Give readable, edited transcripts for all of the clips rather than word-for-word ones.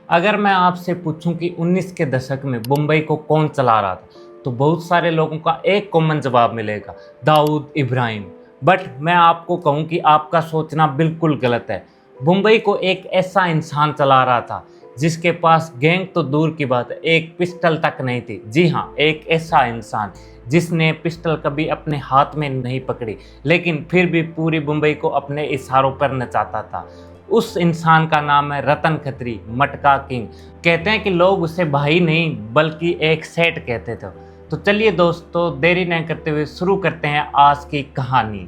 अगर मैं आपसे पूछूं कि 19 के दशक में मुंबई को कौन चला रहा था, तो बहुत सारे लोगों का एक कॉमन जवाब मिलेगा, दाऊद इब्राहिम। बट मैं आपको कहूं कि आपका सोचना बिल्कुल गलत है। मुंबई को एक ऐसा इंसान चला रहा था जिसके पास गैंग तो दूर की बात है, एक पिस्टल तक नहीं थी। जी हाँ, एक ऐसा इंसान जिसने पिस्टल कभी अपने हाथ में नहीं पकड़ी, लेकिन फिर भी पूरी मुंबई को अपने इशारों पर नचाता था। उस इंसान का नाम है रतन खत्री, मटका किंग। कहते हैं कि लोग उसे भाई नहीं बल्कि एक सेठ कहते थे। तो चलिए दोस्तों, देरी नहीं करते हुए शुरू करते हैं आज की कहानी।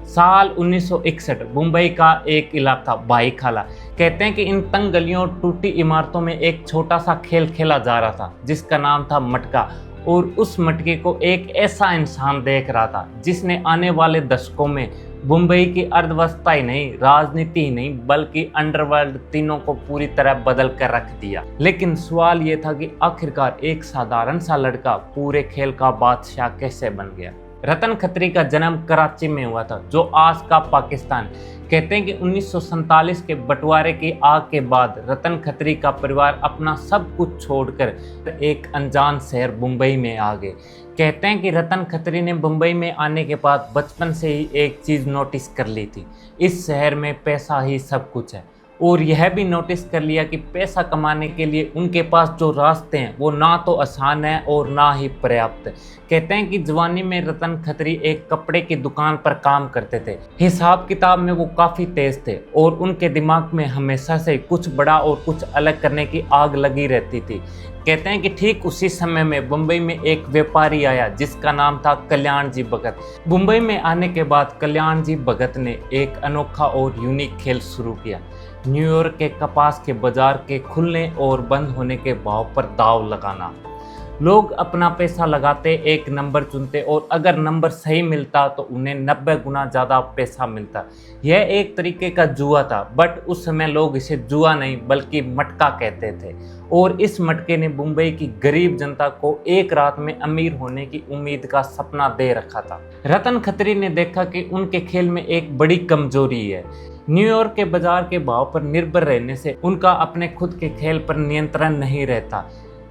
साल 1961, मुंबई का एक इलाका भाईखाला। कहते हैं कि इन तंग गलियों, टूटी इमारतों में एक छोटा सा खेल खेला जा रहा था जिसका नाम था मटका। और उस मटके को एक ऐसा इंसान देख रहा था जिसने आने वाले दशकों में मुंबई की अर्थव्यवस्था ही नहीं, राजनीति ही नहीं, बल्कि अंडरवर्ल्ड तीनों को पूरी तरह बदल कर रख दिया। लेकिन सवाल ये था कि आखिरकार एक साधारण सा लड़का पूरे खेल का बादशाह कैसे बन गया। रतन खत्री का जन्म कराची में हुआ था, जो आज का पाकिस्तान। कहते हैं कि 1947 के बंटवारे की आग के बाद रतन खत्री का परिवार अपना सब कुछ छोड़कर एक अनजान शहर मुंबई में आ गए। कहते हैं कि रतन खत्री ने मुंबई में आने के बाद बचपन से ही एक चीज़ नोटिस कर ली थी, इस शहर में पैसा ही सब कुछ है। और यह भी नोटिस कर लिया कि पैसा कमाने के लिए उनके पास जो रास्ते हैं वो ना तो आसान है और ना ही पर्याप्त। कहते हैं कि जवानी में रतन खत्री एक कपड़े की दुकान पर काम करते थे। हिसाब किताब में वो काफ़ी तेज थे और उनके दिमाग में हमेशा से कुछ बड़ा और कुछ अलग करने की आग लगी रहती थी। कहते हैं कि ठीक उसी समय में मुंबई में एक व्यापारी आया जिसका नाम था कल्याण जी भगत। मुंबई में आने के बाद कल्याण जी भगत ने एक अनोखा और यूनिक खेल शुरू किया। न्यूयॉर्क के कपास के बाजार के खुलने और बंद होने के भाव पर दांव लगाना। लोग अपना पैसा लगाते, एक नंबर चुनते और अगर नंबर सही मिलता तो उन्हें 90 गुना ज़्यादा पैसा मिलता। यह एक तरीके का जुआ था, बट उस समय लोग इसे जुआ नहीं बल्कि मटका कहते थे। और इस मटके ने मुंबई की गरीब जनता को एक रात में अमीर होने की उम्मीद का सपना दे रखा था। रतन खत्री ने देखा कि उनके खेल में एक बड़ी कमजोरी है। न्यूयॉर्क के बाजार के भाव पर निर्भर रहने से उनका अपने खुद के खेल पर नियंत्रण नहीं रहता।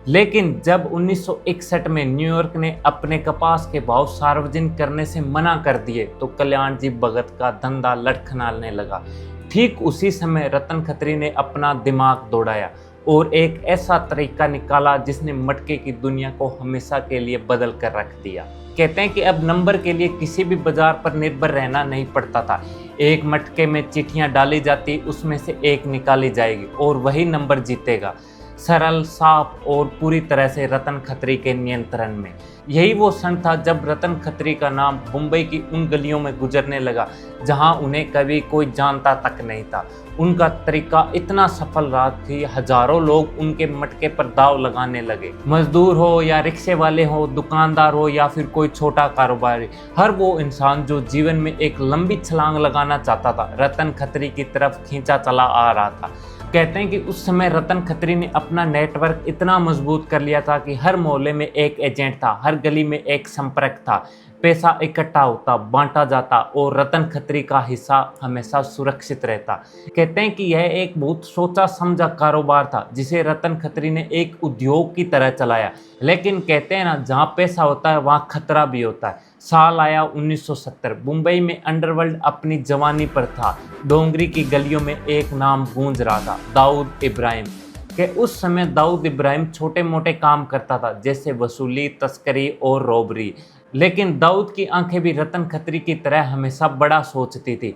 लेकिन जब 1961 में न्यूयॉर्क ने अपने कपास के भाव सार्वजनिक करने से मना कर दिए तो कल्याण जी भगत का धंधा लटखनाने लगा। ठीक उसी समय रतन खत्री ने अपना दिमाग दौड़ाया और एक ऐसा तरीका निकाला जिसने मटके की दुनिया को हमेशा के लिए बदल कर रख दिया। कहते हैं कि अब नंबर के लिए किसी भी बाजार पर निर्भर रहना नहीं पड़ता था। एक मटके में चिट्ठियां डाली जाती, उसमें से एक निकाली जाएगी और वही नंबर जीतेगा। सरल, साफ और पूरी तरह से रतन खत्री के नियंत्रण में। यही वो क्षण था जब रतन खत्री का नाम मुंबई की उन गलियों में गुजरने लगा जहां उन्हें कभी कोई जानता तक नहीं था। उनका तरीका इतना सफल रहा कि हजारों लोग उनके मटके पर दांव लगाने लगे। मजदूर हो या रिक्शे वाले हो, दुकानदार हो या फिर कोई छोटा कारोबारी, हर वो इंसान जो जीवन में एक लंबी छलांग लगाना चाहता था, रतन खत्री की तरफ खींचा चला आ रहा था। कहते हैं कि उस समय रतन खत्री ने अपना नेटवर्क इतना मजबूत कर लिया था कि हर मोहल्ले में एक एजेंट था, हर गली में एक संपर्क था। पैसा इकट्ठा होता, बांटा जाता और रतन खत्री का हिस्सा हमेशा सुरक्षित रहता। कहते हैं कि यह एक बहुत सोचा समझा कारोबार था जिसे रतन खत्री ने एक उद्योग की तरह चलाया। लेकिन कहते हैं ना, जहाँ पैसा होता है वहाँ खतरा भी होता है। साल आया 1970। मुंबई में अंडरवर्ल्ड अपनी जवानी पर था। डोंगरी की गलियों में एक नाम गूंज रहा था, दाऊद इब्राहिम। के उस समय दाऊद इब्राहिम छोटे मोटे काम करता था, जैसे वसूली, तस्करी और रॉबरी। लेकिन दाऊद की आंखें भी रतन खत्री की तरह हमेशा बड़ा सोचती थी।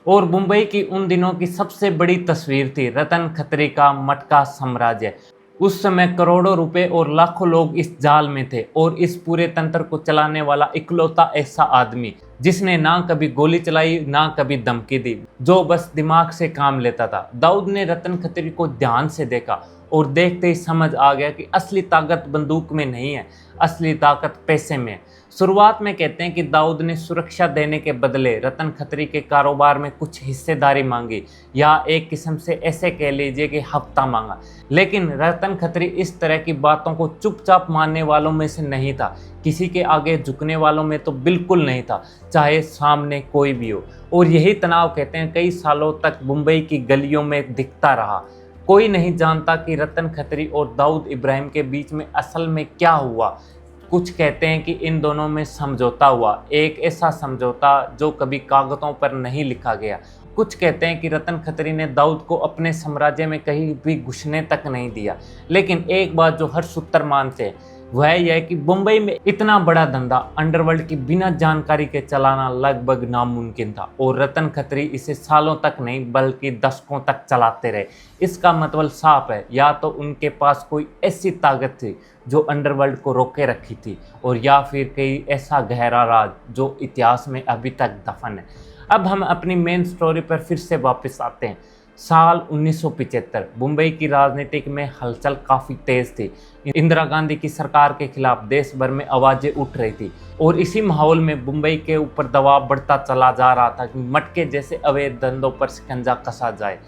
और मुंबई की उन दिनों की सबसे बड़ी तस्वीर थी रतन खत्री का मटका साम्राज्य। उस समय करोड़ों रुपए और लाखों लोग इस जाल में थे और इस पूरे तंत्र को चलाने वाला इकलौता ऐसा आदमी जिसने ना कभी गोली चलाई ना कभी धमकी दी, जो बस दिमाग से काम लेता था। दाऊद ने रतन खत्री को ध्यान से देखा और देखते ही समझ आ गया कि असली ताकत बंदूक में नहीं है, असली ताकत पैसे में है। शुरुआत में कहते हैं कि दाऊद ने सुरक्षा देने के बदले रतन खत्री के कारोबार में कुछ हिस्सेदारी मांगी, या एक किस्म से ऐसे कह लीजिए कि हफ्ता मांगा। लेकिन रतन खत्री इस तरह की बातों को चुपचाप मानने वालों में से नहीं था, किसी के आगे झुकने वालों में तो बिल्कुल नहीं था, चाहे सामने कोई भी हो। और यही तनाव कहते हैं कई सालों तक मुंबई की गलियों में दिखता रहा। कोई नहीं जानता कि रतन खत्री और दाऊद इब्राहिम के बीच में असल में क्या हुआ। कुछ कहते हैं कि इन दोनों में समझौता हुआ, एक ऐसा समझौता जो कभी कागजों पर नहीं लिखा गया। कुछ कहते हैं कि रतन खत्री ने दाऊद को अपने साम्राज्य में कहीं भी घुसने तक नहीं दिया। लेकिन एक बात जो हर सूत्र मानते हैं वह यह है कि मुंबई में इतना बड़ा धंधा अंडरवर्ल्ड की बिना जानकारी के चलाना लगभग नामुमकिन था, और रतन खत्री इसे सालों तक नहीं बल्कि दशकों तक चलाते रहे। इसका मतलब साफ है, या तो उनके पास कोई ऐसी ताकत थी जो अंडरवर्ल्ड को रोके रखी थी, और या फिर कोई ऐसा गहरा राज जो इतिहास में अभी तक दफन है। अब हम अपनी मेन स्टोरी पर फिर से वापस आते हैं। साल 1975 मुंबई की राजनीतिक में हलचल काफ़ी तेज थी। इंदिरा गांधी की सरकार के खिलाफ देश भर में आवाज़ें उठ रही थी, और इसी माहौल में मुंबई के ऊपर दबाव बढ़ता चला जा रहा था कि मटके जैसे अवैध धंधों पर शिकंजा कसा जाए।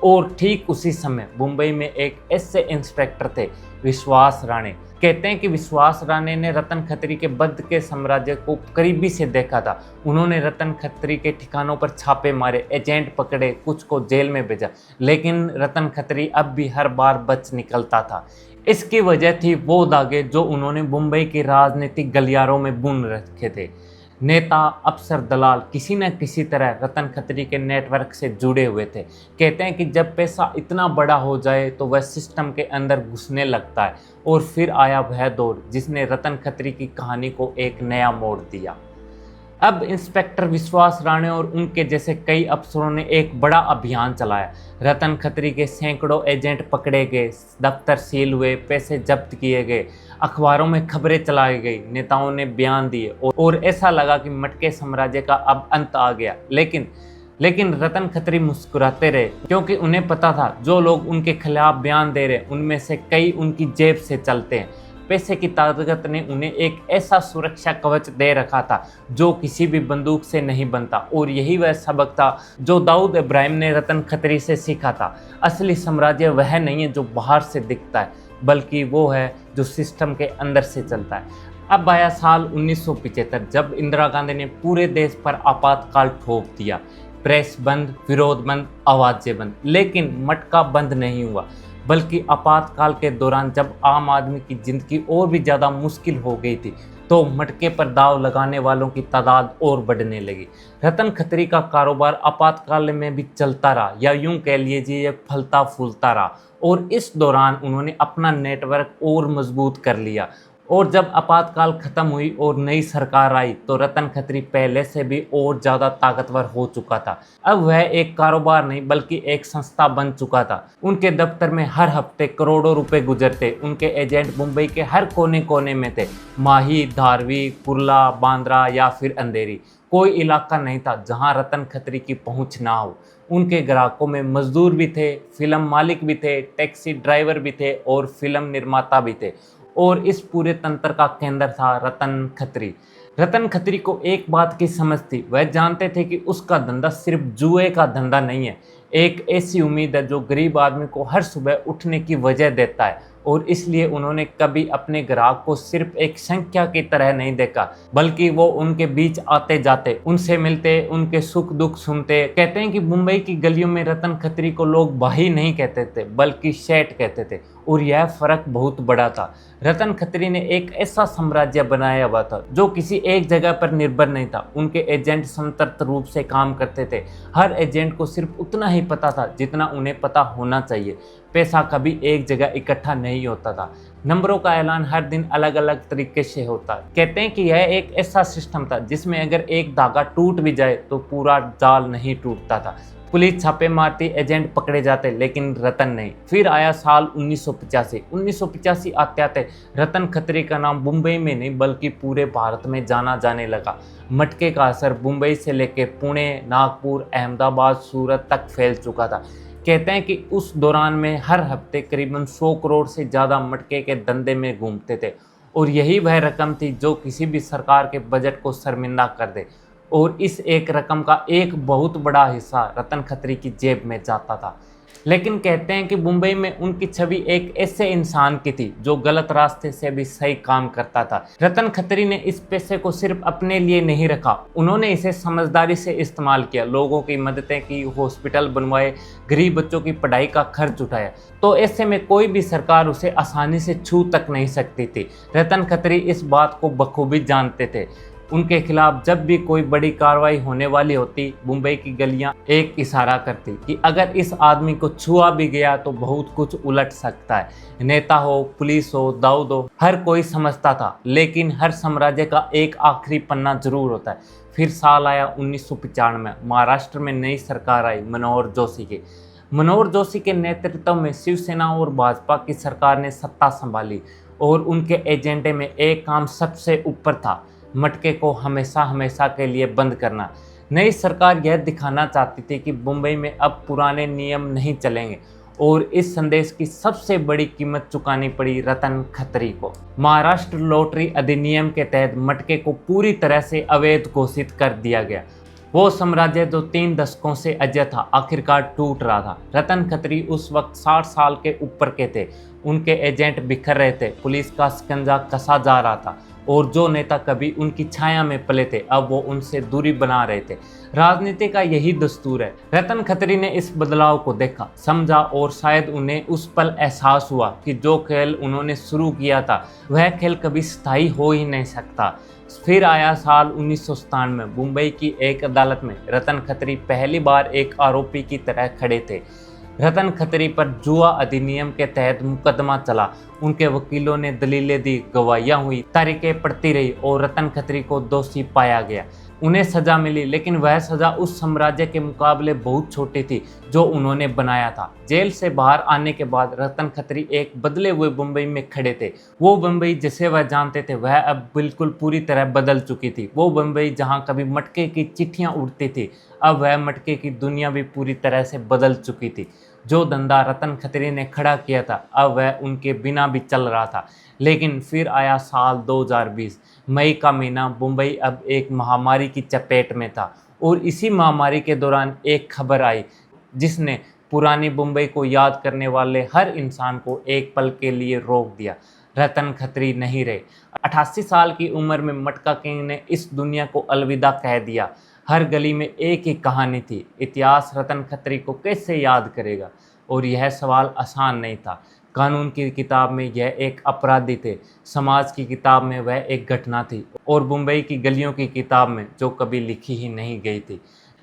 और ठीक उसी समय मुंबई में एक ऐसे इंस्पेक्टर थे, विश्वास राणे। कहते हैं कि विश्वास राणे ने रतन खत्री के बद्ध के साम्राज्य को करीबी से देखा था। उन्होंने रतन खत्री के ठिकानों पर छापे मारे, एजेंट पकड़े, कुछ को जेल में भेजा, लेकिन रतन खत्री अब भी हर बार बच निकलता था। इसकी वजह थी वो धागे जो उन्होंने मुंबई के राजनीतिक गलियारों में बुन रखे थे। नेता, अफसर, दलाल किसी न किसी तरह रतन खत्री के नेटवर्क से जुड़े हुए थे। कहते हैं कि जब पैसा इतना बड़ा हो जाए तो वह सिस्टम के अंदर घुसने लगता है। और फिर आया वह दौर जिसने रतन खत्री की कहानी को एक नया मोड़ दिया। अब इंस्पेक्टर विश्वास राणे और उनके जैसे कई अफसरों ने एक बड़ा अभियान चलाया। रतन खत्री के सैकड़ों एजेंट पकड़े गए, दफ्तर सील हुए, पैसे जब्त किए गए, अखबारों में खबरें चलाई गई, नेताओं ने बयान दिए, और ऐसा लगा कि मटके साम्राज्य का अब अंत आ गया। लेकिन रतन खत्री मुस्कुराते रहे, क्योंकि उन्हें पता था जो लोग उनके खिलाफ बयान दे रहे उनमें से कई उनकी जेब से चलते हैं। पैसे की ताकत ने उन्हें एक ऐसा सुरक्षा कवच दे रखा था जो किसी भी बंदूक से नहीं बनता। और यही वह सबक था जो दाऊद इब्राहिम ने रतन खत्री से सीखा था। असली साम्राज्य वह नहीं है जो बाहर से दिखता है, बल्कि वो है जो सिस्टम के अंदर से चलता है। अब आया साल 1975, जब इंदिरा गांधी ने पूरे देश पर आपातकाल ठोक दिया। प्रेस बंद, विरोध बंद, आवाजें बंद। लेकिन मटका बंद नहीं हुआ, बल्कि आपातकाल के दौरान जब आम आदमी की जिंदगी और भी ज़्यादा मुश्किल हो गई थी, तो मटके पर दाव लगाने वालों की तादाद और बढ़ने लगी। रतन खत्री का कारोबार आपातकाल में भी चलता रहा, या यूं कह लीजिए फलता फूलता रहा। और इस दौरान उन्होंने अपना नेटवर्क और मजबूत कर लिया। और जब आपातकाल खत्म हुई और नई सरकार आई, तो रतन खत्री पहले से भी और ज़्यादा ताकतवर हो चुका था। अब वह एक कारोबार नहीं बल्कि एक संस्था बन चुका था। उनके दफ्तर में हर हफ्ते करोड़ों रुपए गुजरते। उनके एजेंट मुंबई के हर कोने कोने में थे। माही, धारवी, कुर्ला, बांद्रा या फिर अंधेरी, कोई इलाका नहीं था जहां रतन खत्री की पहुंच ना हो। उनके ग्राहकों में मजदूर भी थे, फिल्म मालिक भी थे, टैक्सी ड्राइवर भी थे और फिल्म निर्माता भी थे। और इस पूरे तंत्र का केंद्र था रतन खत्री। रतन खत्री को एक बात की समझ थी, वह जानते थे कि उसका धंधा सिर्फ जुए का धंधा नहीं है, एक ऐसी उम्मीद है जो गरीब आदमी को हर सुबह उठने की वजह देता है। और इसलिए उन्होंने कभी अपने ग्राहक को सिर्फ एक संख्या की तरह नहीं देखा, बल्कि वो उनके बीच आते जाते, उनसे मिलते, उनके सुख दुख सुनते। कहते हैं कि मुंबई की गलियों में रतन खत्री को लोग भाई नहीं कहते थे बल्कि शेठ कहते थे, और यह फर्क बहुत बड़ा था। रतन खत्री ने एक ऐसा साम्राज्य बनाया हुआ था जो किसी एक जगह पर निर्भर नहीं था। उनके एजेंट स्वतंत्र रूप से काम करते थे। हर एजेंट को सिर्फ उतना ही पता था जितना उन्हें पता होना चाहिए। पैसा कभी एक जगह इकट्ठा नहीं होता था। नंबरों का ऐलान हर दिन अलग अलग तरीके से होता है। कहते हैं कि यह एक ऐसा सिस्टम था जिसमें अगर एक धागा टूट भी जाए तो पूरा जाल नहीं टूटता था। पुलिस छापे मारती, एजेंट पकड़े जाते, लेकिन रतन नहीं। फिर आया साल 1985 आते आते रतन खत्री का नाम मुंबई में नहीं बल्कि पूरे भारत में जाना जाने लगा। मटके का असर मुंबई से लेकर पुणे, नागपुर, अहमदाबाद, सूरत तक फैल चुका था। कहते हैं कि उस दौरान में हर हफ्ते करीबन 100 करोड़ से ज़्यादा मटके के धंधे में घूमते थे। और यही वह रकम थी जो किसी भी सरकार के बजट को शर्मिंदा कर दे। और इस एक रकम का एक बहुत बड़ा हिस्सा रतन खत्री की जेब में जाता था। लेकिन कहते हैं कि मुंबई में उनकी छवि एक ऐसे इंसान की थी जो गलत रास्ते से भी सही काम करता था। रतन खत्री ने इस पैसे को सिर्फ अपने लिए नहीं रखा, उन्होंने इसे समझदारी से इस्तेमाल किया, लोगों की मददें की, हॉस्पिटल बनवाए, गरीब बच्चों की पढ़ाई का खर्च उठाया। तो ऐसे में कोई भी सरकार उसे आसानी से छू तक नहीं सकती थी। रतन खत्री इस बात को बखूबी जानते थे। उनके खिलाफ जब भी कोई बड़ी कार्रवाई होने वाली होती, मुंबई की गलियां एक इशारा करती कि अगर इस आदमी को छुआ भी गया तो बहुत कुछ उलट सकता है। नेता हो, पुलिस हो, दाऊद हो, हर कोई समझता था, लेकिन हर साम्राज्य का एक आखिरी पन्ना जरूर होता है। फिर साल आया 1995 में। महाराष्ट्र में नई सरकार आई मनोहर जोशी की। मनोहर जोशी के नेतृत्व में शिवसेना और भाजपा की सरकार ने सत्ता संभाली और उनके एजेंडे में एक काम सबसे ऊपर था, मटके को हमेशा हमेशा के लिए बंद करना। नई सरकार यह दिखाना चाहती थी कि मुंबई में अब पुराने नियम नहीं चलेंगे और इस संदेश की सबसे बड़ी कीमत चुकानी पड़ी रतन खत्री को। महाराष्ट्र लॉटरी अधिनियम के तहत मटके को पूरी तरह से अवैध घोषित कर दिया गया। वो साम्राज्य जो 3 दशकों से अजय था आखिरकार टूट रहा था। रतन खत्री उस वक्त 60 साल के ऊपर के थे, उनके एजेंट बिखर रहे थे, पुलिस का शिकंजा कसा जा रहा था और जो नेता कभी उनकी छाया में पले थे अब वो उनसे दूरी बना रहे थे। राजनीति का यही दस्तूर है। रतन खत्री ने इस बदलाव को देखा, समझा और शायद उन्हें उस पल एहसास हुआ कि जो खेल उन्होंने शुरू किया था वह खेल कभी स्थायी हो ही नहीं सकता। फिर आया साल 1997 में। मुंबई की एक अदालत में रतन खत्री पहली बार एक आरोपी की तरह खड़े थे। रतन खत्री पर जुआ अधिनियम के तहत मुकदमा चला। उनके वकीलों ने दलीलें दी, गवाहियां हुई, तारीखें पड़ती रही और रतन खत्री को दोषी पाया गया। उन्हें सजा मिली, लेकिन वह सजा उस साम्राज्य के मुकाबले बहुत छोटी थी जो उन्होंने बनाया था। जेल से बाहर आने के बाद रतन खत्री एक बदले हुए मुंबई में खड़े थे। वो मुंबई जिसे वह जानते थे वह अब बिल्कुल पूरी तरह बदल चुकी थी। वो मुंबई जहां कभी मटके की चिट्ठियां उड़ती थी, अब वह मटके की दुनिया भी पूरी तरह से बदल चुकी थी। जो धंधा रतन खत्री ने खड़ा किया था अब वह उनके बिना भी चल रहा था। लेकिन फिर आया साल 2020। मई का महीना। मुंबई अब एक महामारी की चपेट में था और इसी महामारी के दौरान एक खबर आई जिसने पुरानी मुंबई को याद करने वाले हर इंसान को एक पल के लिए रोक दिया। रतन खत्री नहीं रहे। 88 साल की उम्र में मटका किंग ने इस दुनिया को अलविदा कह दिया। हर गली में एक ही कहानी थी। इतिहास रतन खत्री को कैसे याद करेगा? और यह सवाल आसान नहीं था। कानून की किताब में यह एक अपराधी थे, समाज की किताब में वह एक घटना थी और मुंबई की गलियों की किताब में जो कभी लिखी ही नहीं गई थी।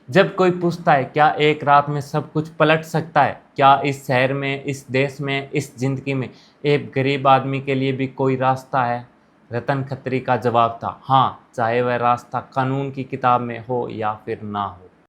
जब कोई पूछता है क्या एक रात में सब कुछ पलट सकता है, क्या इस शहर में, इस देश में, इस जिंदगी में एक गरीब आदमी के लिए भी कोई रास्ता है? रतन खत्री का जवाब था हाँ, चाहे वह रास्ता कानून की किताब में हो या फिर ना हो।